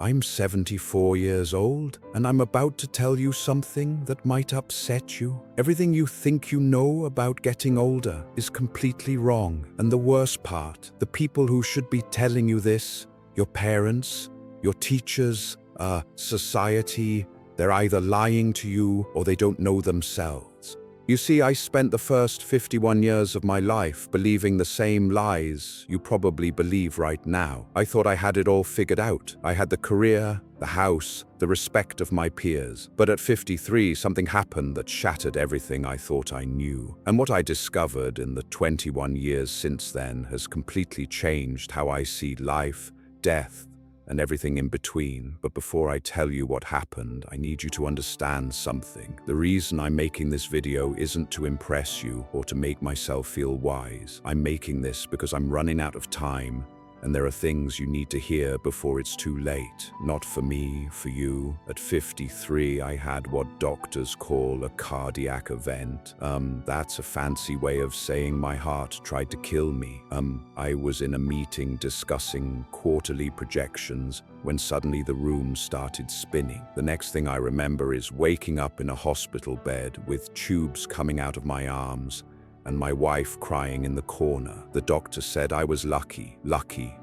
I'm 74 years old, and I'm about to tell you something that might upset you. Everything you think you know about getting older is completely wrong. And the worst part, the people who should be telling you this, your parents, your teachers, society, they're either lying to you or they don't know themselves. You see, I spent the first 51 years of my life believing the same lies you probably believe right now. I thought I had it all figured out. I had the career, the house, the respect of my peers. But at 53, something happened that shattered everything I thought I knew. And what I discovered in the 21 years since then has completely changed how I see life, death, and everything in between. But before I tell you what happened, I need you to understand something. The reason I'm making this video isn't to impress you or to make myself feel wise. I'm making this because I'm running out of time, and there are things you need to hear before it's too late. Not for me, for you. At 53, I had what doctors call a cardiac event. That's a fancy way of saying my heart tried to kill me. I was in a meeting discussing quarterly projections when suddenly the room started spinning. The next thing I remember is waking up in a hospital bed with tubes coming out of my arms, and my wife crying in the corner. The doctor said I was lucky.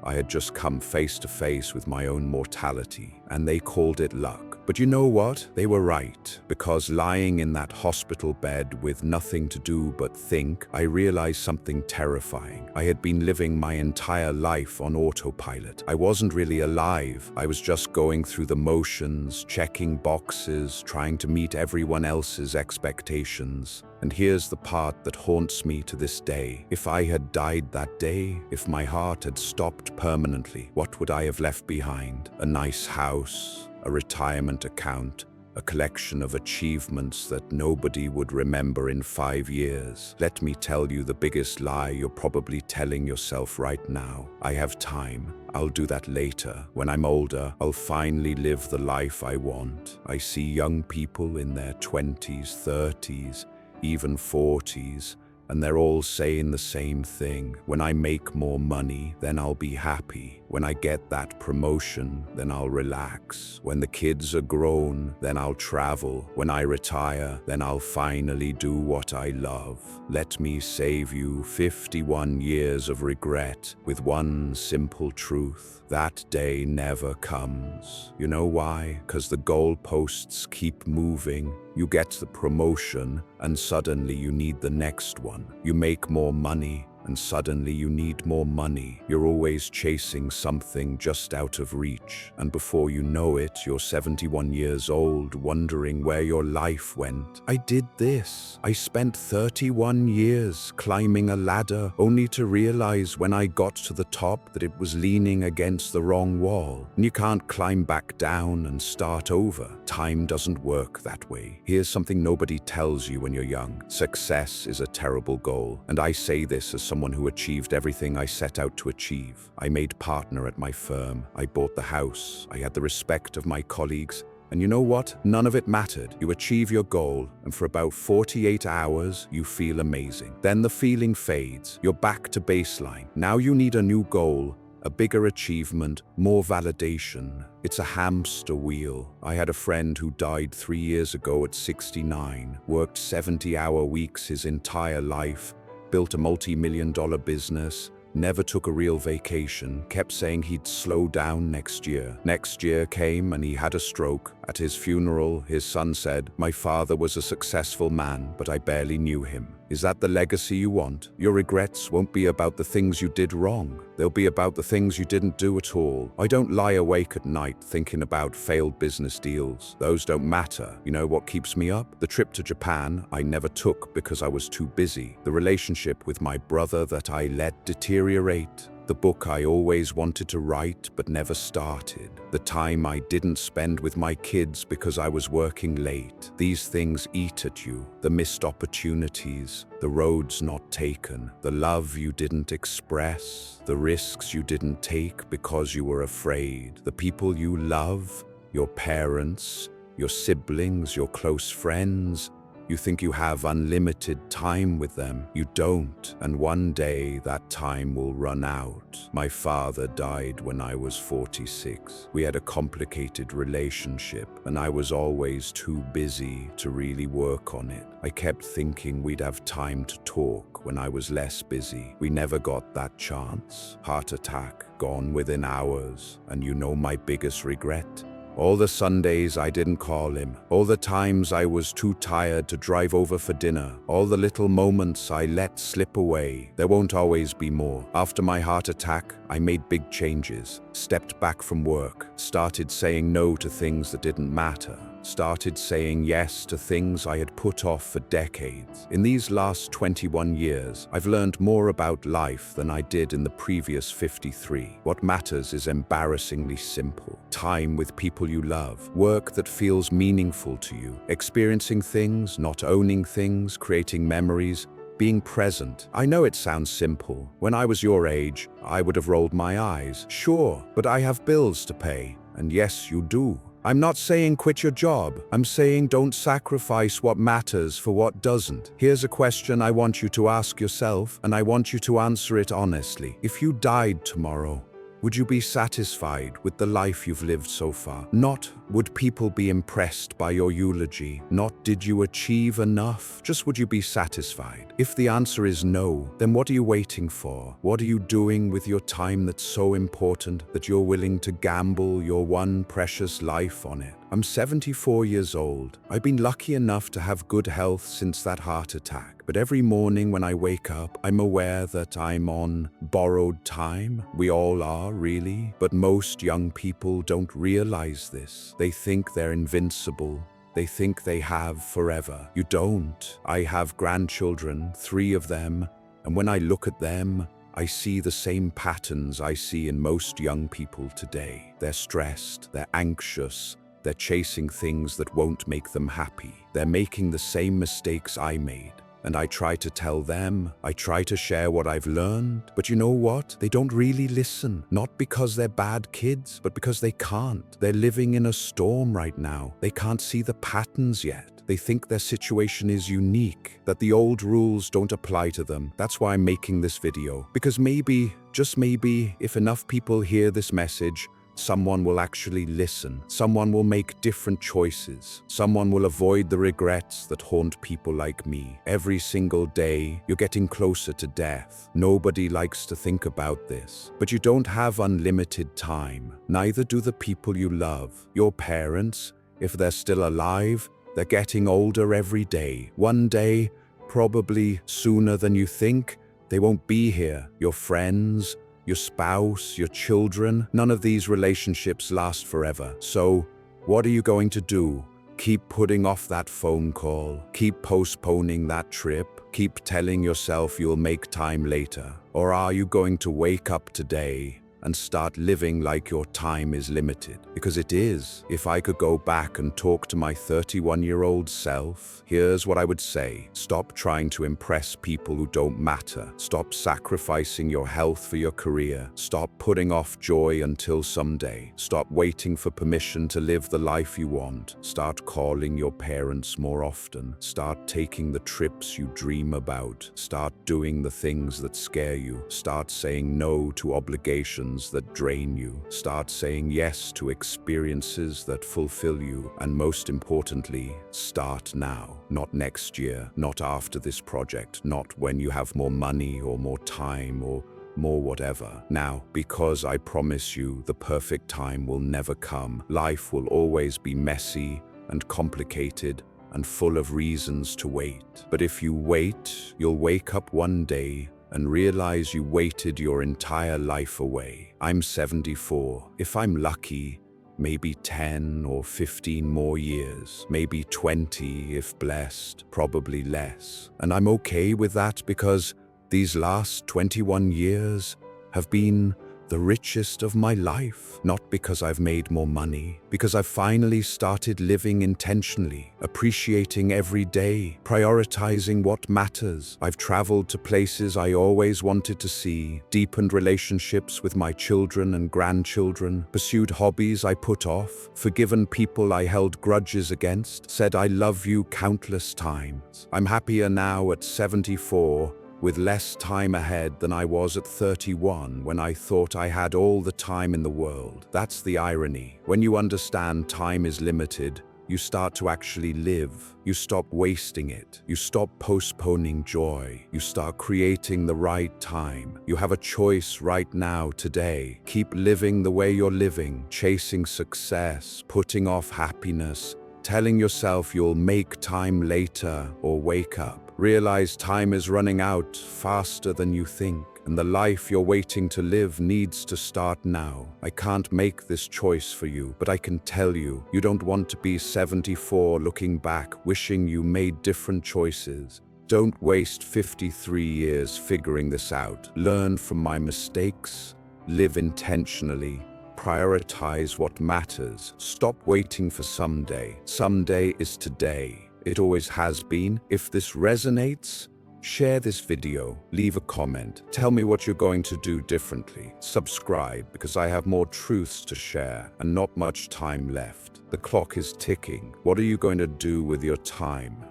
I had just come face to face with my own mortality, and they called it luck. But you know what? They were right, because lying in that hospital bed with nothing to do but think, I realized something terrifying. I had been living my entire life on autopilot. I wasn't really alive. I was just going through the motions, checking boxes, trying to meet everyone else's expectations. And here's the part that haunts me to this day. If I had died that day, if my heart had stopped permanently, what would I have left behind? A nice house, a retirement account, a collection of achievements that nobody would remember in 5 years. Let me tell you the biggest lie you're probably telling yourself right now. I have time. I'll do that later. When I'm older, I'll finally live the life I want. I see young people in their 20s, 30s, even 40s, and they're all saying the same thing. When I make more money, then I'll be happy. When I get that promotion, then I'll relax. When the kids are grown, then I'll travel. When I retire, then I'll finally do what I love. Let me save you 51 years of regret with one simple truth. That day never comes. You know why? 'Cause the goalposts keep moving. You get the promotion, and suddenly you need the next one. You make more money, and suddenly you need more money. You're always chasing something just out of reach. And before you know it, you're 71 years old, wondering where your life went. I did this. I spent 31 years climbing a ladder, only to realize when I got to the top that it was leaning against the wrong wall. And you can't climb back down and start over. Time doesn't work that way. Here's something nobody tells you when you're young. Success is a terrible goal. And I say this as someone who achieved everything I set out to achieve. I made partner at my firm. I bought the house. I had the respect of my colleagues. And you know what? None of it mattered. You achieve your goal, and for about 48 hours, you feel amazing. Then the feeling fades. You're back to baseline. Now you need a new goal, a bigger achievement, more validation. It's a hamster wheel. I had a friend who died 3 years ago at 69, worked 70-hour weeks his entire life, built a multi-million-dollar business, never took a real vacation, kept saying he'd slow down next year. Next year came and he had a stroke. At his funeral, his son said, "My father was a successful man, but I barely knew him." Is that the legacy you want? Your regrets won't be about the things you did wrong. They'll be about the things you didn't do at all. I don't lie awake at night thinking about failed business deals. Those don't matter. You know what keeps me up? The trip to Japan I never took because I was too busy. The relationship with my brother that I let deteriorate. The book I always wanted to write but never started. The time I didn't spend with my kids because I was working late. These things eat at you. The missed opportunities, the roads not taken, the love you didn't express, the risks you didn't take because you were afraid, the people you love, your parents, your siblings, your close friends. You think you have unlimited time with them. You don't, and one day that time will run out. My father died when I was 46. We had a complicated relationship, and I was always too busy to really work on it. I kept thinking we'd have time to talk when I was less busy. We never got that chance. Heart attack, gone within hours. And you know my biggest regret? All the Sundays I didn't call him, all the times I was too tired to drive over for dinner, all the little moments I let slip away. There won't always be more. After my heart attack, I made big changes, stepped back from work, started saying no to things that didn't matter, started saying yes to things I had put off for decades. In these last 21 years, I've learned more about life than I did in the previous 53. What matters is embarrassingly simple. Time with people you love, work that feels meaningful to you, experiencing things, not owning things, creating memories, being present. I know it sounds simple. When I was your age, I would have rolled my eyes. Sure, but I have bills to pay. And yes, you do. I'm not saying quit your job. I'm saying don't sacrifice what matters for what doesn't. Here's a question I want you to ask yourself, and I want you to answer it honestly. If you died tomorrow, would you be satisfied with the life you've lived so far? Not, would people be impressed by your eulogy? Not, did you achieve enough? Just, would you be satisfied? If the answer is no, then what are you waiting for? What are you doing with your time that's so important that you're willing to gamble your one precious life on it? I'm 74 years old. I've been lucky enough to have good health since that heart attack. But every morning when I wake up, I'm aware that I'm on borrowed time. We all are, really. But most young people don't realize this. They think they're invincible. They think they have forever. You don't. I have grandchildren, 3 of them, and when I look at them, I see the same patterns I see in most young people today. They're stressed, they're anxious, they're chasing things that won't make them happy. They're making the same mistakes I made. And I try to tell them, I try to share what I've learned, but you know what? They don't really listen. Not because they're bad kids, but because they can't. They're living in a storm right now. They can't see the patterns yet. They think their situation is unique, that the old rules don't apply to them. That's why I'm making this video. Because maybe, just maybe, if enough people hear this message, someone will actually listen. Someone will make different choices. Someone will avoid the regrets that haunt people like me. Every single day, you're getting closer to death. Nobody likes to think about this. But you don't have unlimited time. Neither do the people you love. Your parents, if they're still alive, they're getting older every day. One day, probably sooner than you think, they won't be here. Your friends, your spouse, your children, none of these relationships last forever. So, what are you going to do? Keep putting off that phone call? Keep postponing that trip? Keep telling yourself you'll make time later? Or are you going to wake up today and start living like your time is limited? Because it is. If I could go back and talk to my 31-year-old self, here's what I would say. Stop trying to impress people who don't matter. Stop sacrificing your health for your career. Stop putting off joy until someday. Stop waiting for permission to live the life you want. Start calling your parents more often. Start taking the trips you dream about. Start doing the things that scare you. Start saying no to obligations that drain you. Start saying yes to experiences that fulfill you. And most importantly, start now. Not next year, not after this project, not when you have more money or more time or more whatever. Now, because I promise you the perfect time will never come. Life will always be messy and complicated and full of reasons to wait. But if you wait, you'll wake up one day and realize you waited your entire life away. I'm 74. If I'm lucky, maybe 10 or 15 more years, maybe 20 if blessed, probably less. And I'm okay with that because these last 21 years have been the richest of my life. Not because I've made more money, because I've finally started living intentionally, appreciating every day, prioritizing what matters. I've traveled to places I always wanted to see, deepened relationships with my children and grandchildren, pursued hobbies I put off, forgiven people I held grudges against, said I love you countless times. I'm happier now at 74, with less time ahead than I was at 31 when I thought I had all the time in the world. That's the irony. When you understand time is limited, you start to actually live. You stop wasting it. You stop postponing joy. You start creating the right time. You have a choice right now, today. Keep living the way you're living, chasing success, putting off happiness, telling yourself you'll make time later, or wake up. Realize time is running out faster than you think, and the life you're waiting to live needs to start now. I can't make this choice for you, but I can tell you, you don't want to be 74 looking back, wishing you made different choices. Don't waste 53 years figuring this out. Learn from my mistakes, live intentionally, prioritize what matters. Stop waiting for someday. Someday is today. It always has been. If this resonates, share this video, leave a comment, tell me what you're going to do differently. Subscribe, because I have more truths to share and not much time left. The clock is ticking. What are you going to do with your time?